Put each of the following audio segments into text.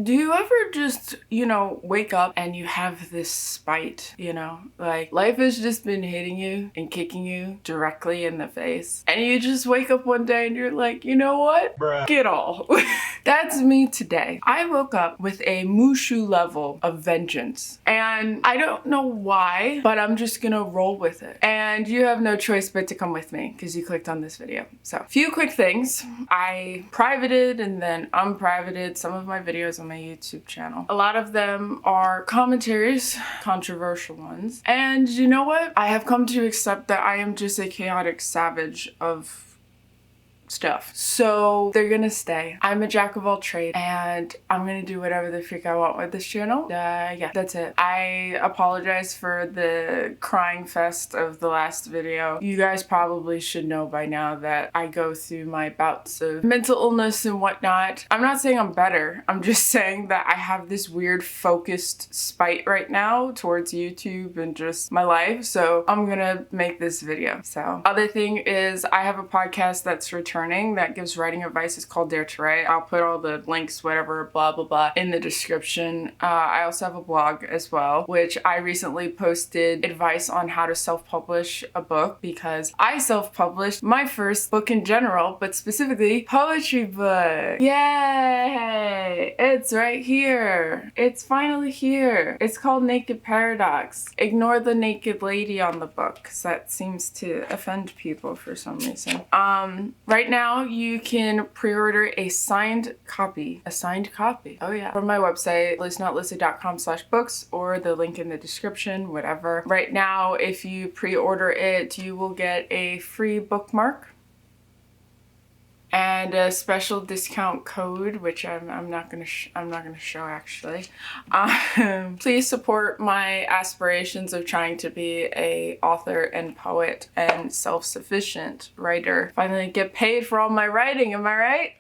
Do you ever just, wake up and you have this spite, Like, life has just been hitting you and kicking you directly in the face. And you just wake up one day and you're like, you know what? Bruh. Get all. That's me today. I woke up with a Mushu level of vengeance. And I don't know why, but I'm just gonna roll with it. And you have no choice but to come with me because you clicked on this video. So, a few quick things. I privated and then unprivated some of my videos on my YouTube channel. A lot of them are commentaries, controversial ones. And you know what? I have come to accept that I am just a chaotic savage of stuff. So they're gonna stay. I'm a jack of all trades and I'm gonna do whatever the freak I want with this channel. Yeah, that's it. I apologize for the crying fest of the last video. You guys probably should know by now that I go through my bouts of mental illness and whatnot. I'm not saying I'm better. I'm just saying that I have this weird focused spite right now towards YouTube and just my life. So I'm gonna make this video. So other thing is I have a podcast that's returning that gives writing advice. It's called Dare to Write. I'll put all the links, whatever, blah, blah, blah, in the description. I also have a blog as well, which I recently posted advice on how to self-publish a book because I self-published my first book in general, but specifically poetry book. Yay! It's right here. It's finally here. It's called Naked Paradox. Ignore the naked lady on the book because that seems to offend people for some reason. Right now you can pre-order a signed copy. Oh yeah. From my website, liznotLizzy.com/books or the link in the description, whatever. Right now, if you pre-order it, you will get a free bookmark and a special discount code, which I'm not gonna show actually. Please support my aspirations of trying to be a author and poet and self-sufficient writer. Finally get paid for all my writing, am I right?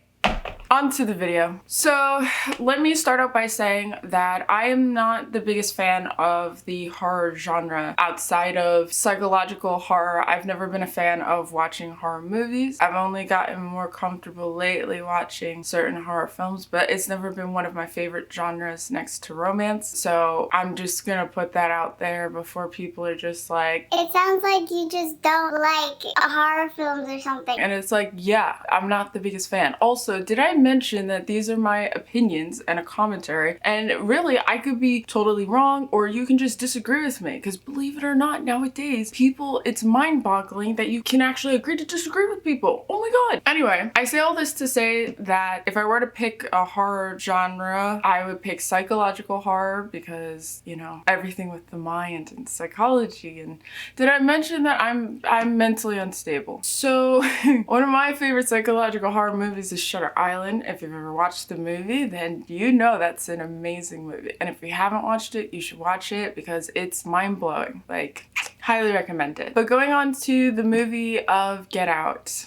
On to the video. So let me start out by saying that I am not the biggest fan of the horror genre. Outside of psychological horror, I've never been a fan of watching horror movies. I've only gotten more comfortable lately watching certain horror films, but it's never been one of my favorite genres next to romance. So I'm just gonna put that out there before people are just like, it sounds like you just don't like horror films or something. And it's like, yeah, I'm not the biggest fan. Also, did I mention that these are my opinions and a commentary? And really, I could be totally wrong, or you can just disagree with me. Because believe it or not, nowadays, people, it's mind-boggling that you can actually agree to disagree with people. Oh my god. Anyway, I say all this to say that if I were to pick a horror genre, I would pick psychological horror because, everything with the mind and psychology. And did I mention that I'm mentally unstable? So one of my favorite psychological horror movies is Shutter Island. If you've ever watched the movie, then you know that's an amazing movie. And if you haven't watched it, you should watch it because it's mind-blowing. Like, highly recommend it. But going on to the movie of Get Out.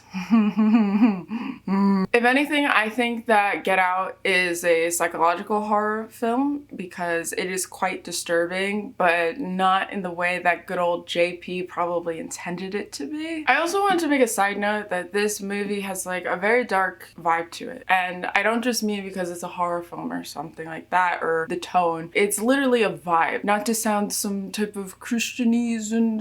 If anything, I think that Get Out is a psychological horror film because it is quite disturbing, but not in the way that good old JP probably intended it to be. I also wanted to make a side note that this movie has like a very dark vibe to it. And I don't just mean because it's a horror film or something like that or the tone. It's literally a vibe. Not to sound some type of Christianese and,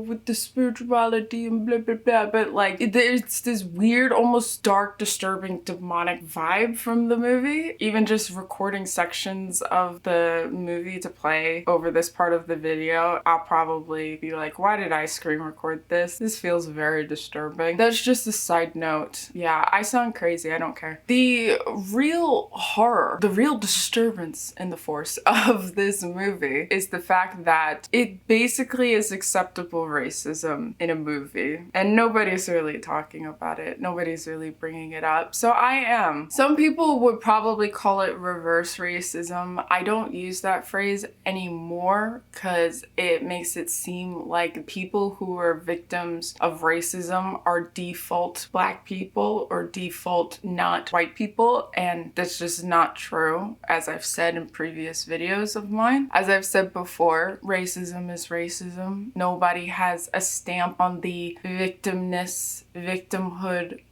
with the spirituality and blah, blah, blah. But like, it's this weird, almost dark, disturbing, demonic vibe from the movie. Even just recording sections of the movie to play over this part of the video, I'll probably be like, why did I screen record this? This feels very disturbing. That's just a side note. Yeah, I sound crazy. I don't care. The real horror, the real disturbance in the force of this movie is the fact that it basically is acceptable racism in a movie. And nobody's really talking about it. Nobody's really bringing it up. So I am. Some people would probably call it reverse racism. I don't use that phrase anymore because it makes it seem like people who are victims of racism are default black people or default not white people, and that's just not true, as I've said in previous videos of mine. As I've said before, racism is racism. Nobody has a stamp on the victimhood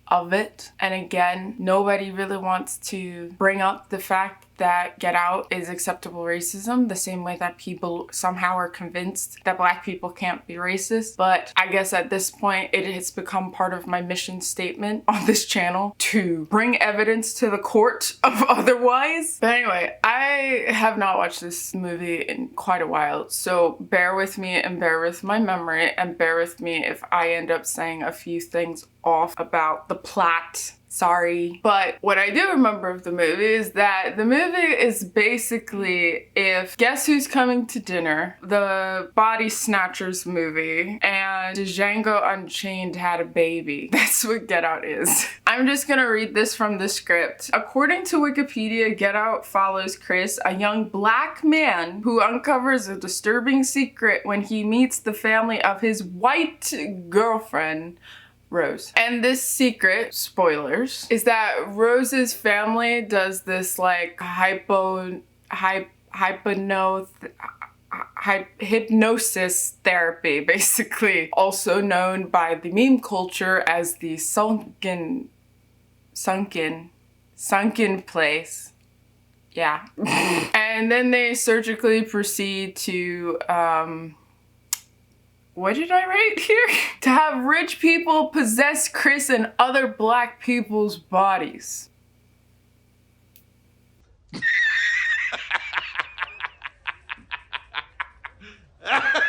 of it. And again, nobody really wants to bring up the fact that Get Out is acceptable racism, the same way that people somehow are convinced that Black people can't be racist. But I guess at this point, it has become part of my mission statement on this channel to bring evidence to the court of otherwise. But anyway, I have not watched this movie in quite a while, so bear with me and bear with my memory and bear with me if I end up saying a few things off about the plot. Sorry. But what I do remember of the movie is that the movie is basically if Guess Who's Coming to Dinner, the Body Snatchers movie, and Django Unchained had a baby. That's what Get Out is. I'm just gonna read this from the script. According to Wikipedia, Get Out follows Chris, a young Black man who uncovers a disturbing secret when he meets the family of his white girlfriend, Rose. And this secret, spoilers, is that Rose's family does this like hypnosis therapy, basically, also known by the meme culture as the sunken place. Yeah. And then they surgically proceed to what did I write here? To have rich people possess Chris and other Black people's bodies.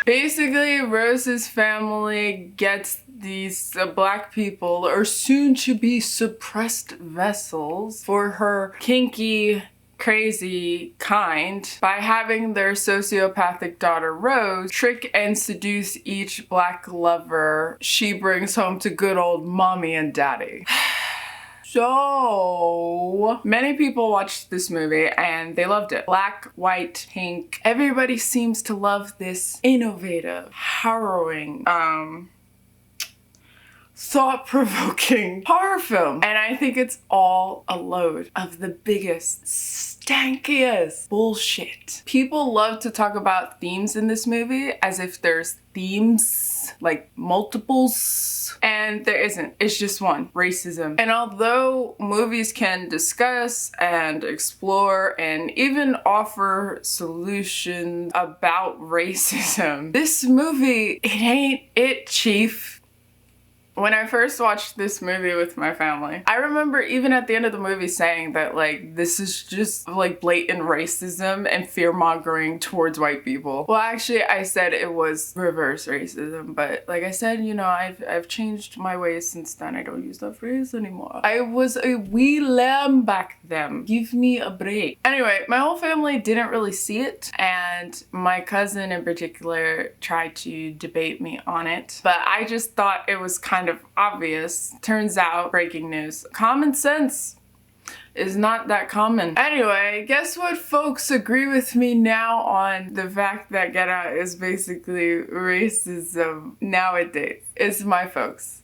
Basically, Rose's family gets these Black people, or soon to be suppressed vessels, for her kinky, crazy kind by having their sociopathic daughter Rose trick and seduce each Black lover she brings home to good old mommy and daddy. So many people watched this movie and they loved it. Black, white, pink. Everybody seems to love this innovative, harrowing, thought-provoking horror film. And I think it's all a load of the biggest, stankiest bullshit. People love to talk about themes in this movie as if there's themes, like multiples, and there isn't. It's just one: racism. And although movies can discuss and explore and even offer solutions about racism, this movie, it ain't it, chief. When I first watched this movie with my family, I remember even at the end of the movie saying that like this is just like blatant racism and fear-mongering towards white people. Well, actually I said it was reverse racism, but like I said, you know, I've changed my ways since then. I don't use that phrase anymore. I was a wee lamb back then. Give me a break. Anyway, my whole family didn't really see it, and my cousin in particular tried to debate me on it, but I just thought it was kind of obvious. Turns out, breaking news, common sense is not that common. Anyway, guess what folks agree with me now on the fact that Get Out is basically racism nowadays? It's my folks.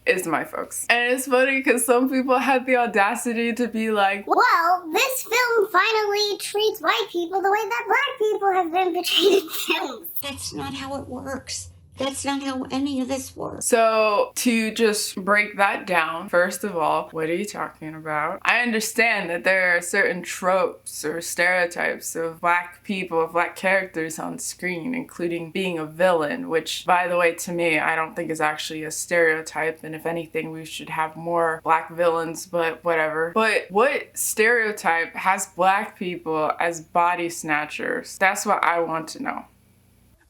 It's my folks. And it's funny because some people had the audacity to be like, well, this film finally treats white people the way that Black people have been portrayed in films. That's not how it works. That's not how any of this works. So to just break that down, first of all, what are you talking about? I understand that there are certain tropes or stereotypes of Black people, of Black characters on screen, including being a villain, which, by the way, to me, I don't think is actually a stereotype. And if anything, we should have more Black villains, but whatever. But what stereotype has Black people as body snatchers? That's what I want to know.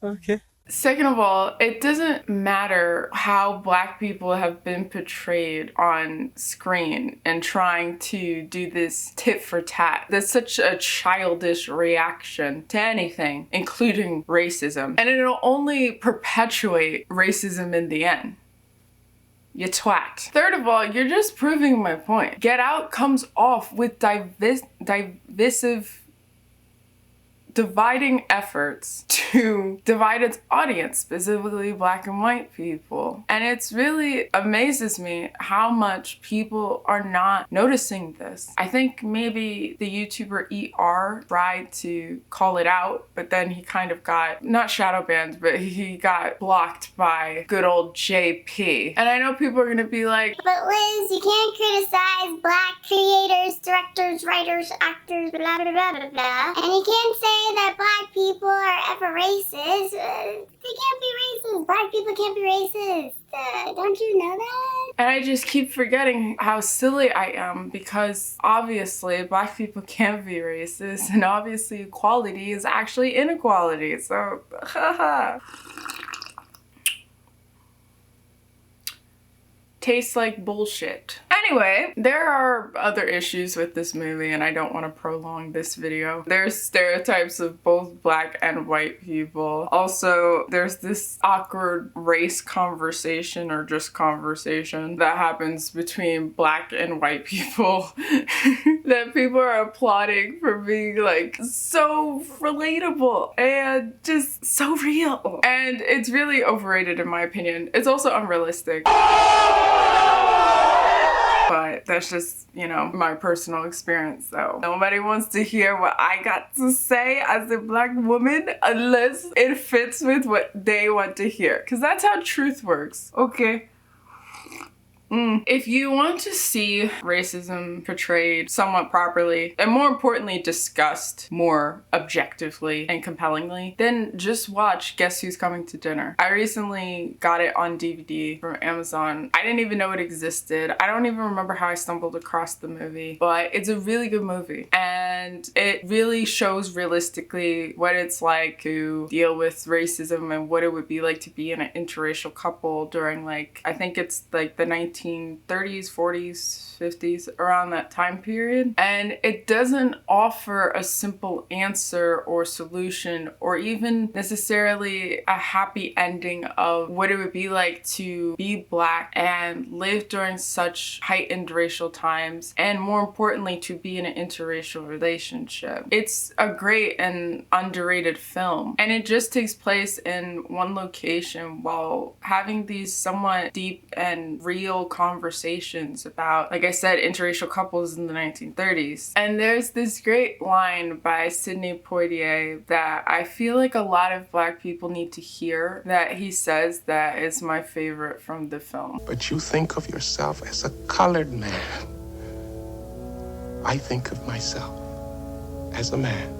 Okay. Second of all, it doesn't matter how Black people have been portrayed on screen and trying to do this tit for tat. That's such a childish reaction to anything, including racism. And it'll only perpetuate racism in the end. You twat. Third of all, you're just proving my point. Get Out comes off with dividing efforts to divide its audience, specifically Black and white people. And it's really amazes me how much people are not noticing this. I think maybe the YouTuber ER tried to call it out, but then he kind of got, not shadow banned, but he got blocked by good old JP. And I know people are gonna be like, but Liz, you can't criticize black creators, directors, writers, actors, blah, blah, blah, blah, blah. And he can't say that black people are ever racist. They can't be racist. Black people can't be racist. Don't you know that? And I just keep forgetting how silly I am because obviously black people can't be racist and obviously equality is actually inequality. So, haha. Tastes like bullshit. Anyway, there are other issues with this movie and I don't want to prolong this video. There's stereotypes of both black and white people. Also, there's this awkward race conversation or just conversation that happens between black and white people that people are applauding for being like so relatable and just so real. And it's really overrated in my opinion. It's also unrealistic. But that's just, you know, my personal experience, so nobody wants to hear what I got to say as a black woman unless it fits with what they want to hear. Because that's how truth works, okay? If you want to see racism portrayed somewhat properly, and more importantly discussed more objectively and compellingly, then just watch Guess Who's Coming to Dinner. I recently got it on DVD from Amazon. I didn't even know it existed. I don't even remember how I stumbled across the movie, but it's a really good movie. And it really shows realistically what it's like to deal with racism and what it would be like to be in an interracial couple during like, I think it's like the 1930s, 40s, 50s, around that time period. And it doesn't offer a simple answer or solution or even necessarily a happy ending of what it would be like to be black and live during such heightened racial times, and more importantly to be in an interracial relationship. It's a great and underrated film, and it just takes place in one location while having these somewhat deep and real conversations about, like I said, interracial couples in the 1930s. And there's this great line by Sidney Poitier that I feel like a lot of black people need to hear, that he says that is my favorite from the film. But you think of yourself as a colored man. I think of myself as a man.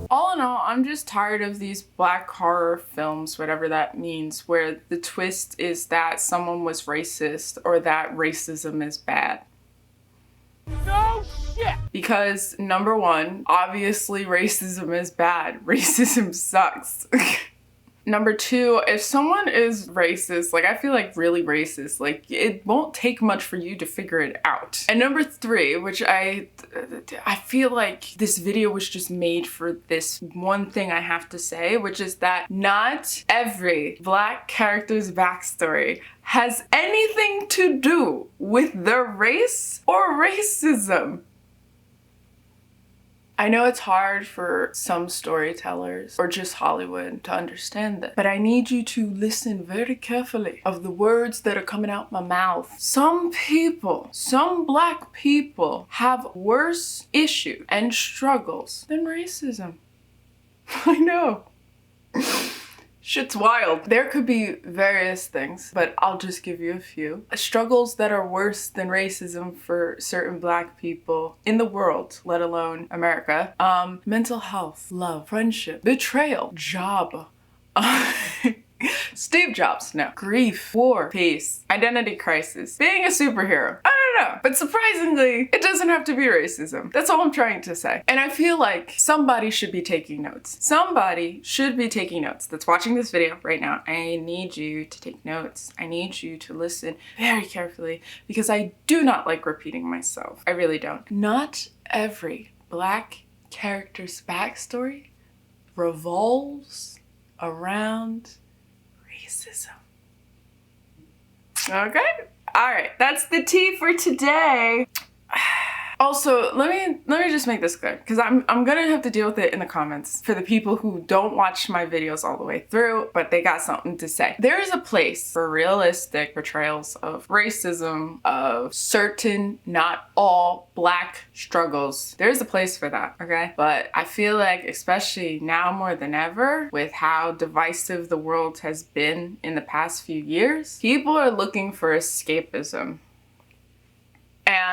All in all, I'm just tired of these black horror films, whatever that means, where the twist is that someone was racist or that racism is bad. No shit! Because number one, obviously racism is bad. Racism sucks. Number two, if someone is racist, like I feel like really racist, like it won't take much for you to figure it out. And number three, which I feel like this video was just made for this one thing I have to say, which is that not every black character's backstory has anything to do with their race or racism. I know it's hard for some storytellers or just Hollywood to understand that, but I need you to listen very carefully of the words that are coming out my mouth. Some people, some black people have worse issues and struggles than racism. I know. Shit's wild. There could be various things, but I'll just give you a few. Struggles that are worse than racism for certain black people in the world, let alone America. Mental health, love, friendship, betrayal, job. Steve Jobs, no. Grief, war, peace, identity crisis, being a superhero. I don't know, but surprisingly, it doesn't have to be racism. That's all I'm trying to say. And I feel like somebody should be taking notes. Somebody should be taking notes that's watching this video right now. I need you to take notes. I need you to listen very carefully because I do not like repeating myself. I really don't. Not every black character's backstory revolves around racism. Okay? Alright, that's the tea for today. Also, let me just make this clear, because I'm gonna have to deal with it in the comments for the people who don't watch my videos all the way through, but they got something to say. There is a place for realistic portrayals of racism, of certain, not all, black struggles. There's a place for that, okay? But I feel like, especially now more than ever, with how divisive the world has been in the past few years, people are looking for escapism.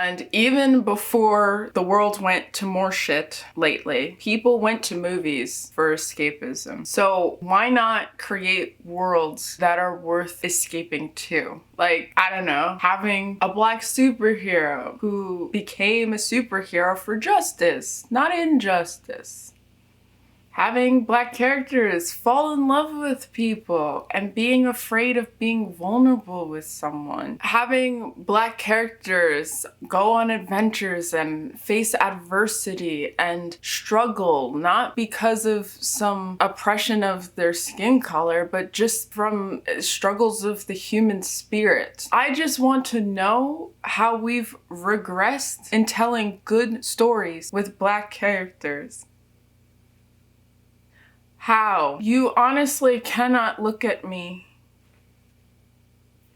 And even before the world went to more shit lately, people went to movies for escapism. So why not create worlds that are worth escaping to? Like, I don't know, having a black superhero who became a superhero for justice, not injustice. Having black characters fall in love with people and being afraid of being vulnerable with someone. Having black characters go on adventures and face adversity and struggle, not because of some oppression of their skin color, but just from struggles of the human spirit. I just want to know how we've regressed in telling good stories with black characters. How? You honestly cannot look at me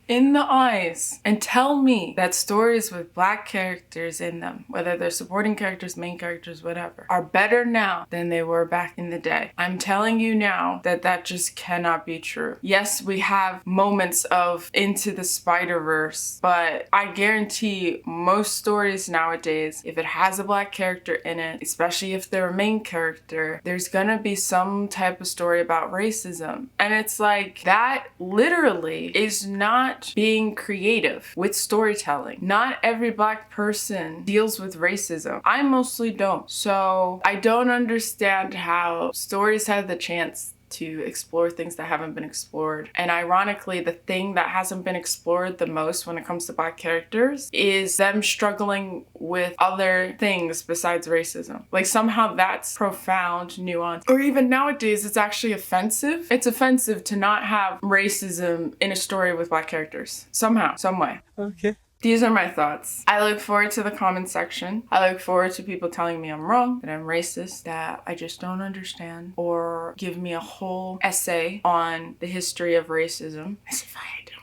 in the eyes and tell me that stories with black characters in them, whether they're supporting characters, main characters, whatever, are better now than they were back in the day. I'm telling you now that that just cannot be true. Yes, we have moments of Into the Spider-Verse, but I guarantee most stories nowadays, if it has a black character in it, especially if they're a main character, there's gonna be some type of story about racism. And it's like, that literally is not being creative with storytelling. Not every black person deals with racism. I mostly don't. So I don't understand how stories have the chance to explore things that haven't been explored. And ironically, the thing that hasn't been explored the most when it comes to black characters is them struggling with other things besides racism. Like, somehow that's profound nuance. Or even nowadays, it's actually offensive. It's offensive to not have racism in a story with black characters. Somehow, some way. Okay. These are my thoughts. I look forward to the comment section. I look forward to people telling me I'm wrong, that I'm racist, that I just don't understand, or give me a whole essay on the history of racism. As if I don't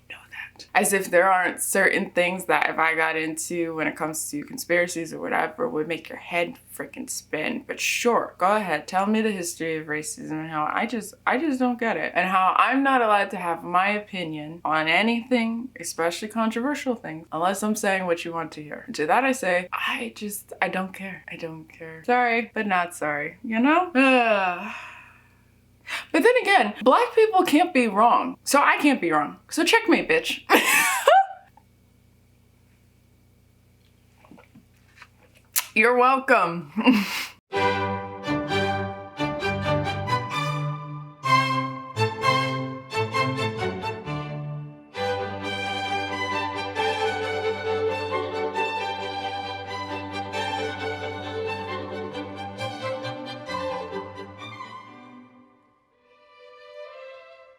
know that. As if there aren't certain things that if I got into when it comes to conspiracies or whatever would make your head freaking spin. But sure, go ahead, tell me the history of racism and how I just don't get it, and how I'm not allowed to have my opinion on anything, especially controversial things, unless I'm saying what you want to hear. To that I say, I don't care. I don't care. Sorry, but not sorry, you know? But then again, black people can't be wrong, so I can't be wrong. So checkmate, bitch. You're welcome.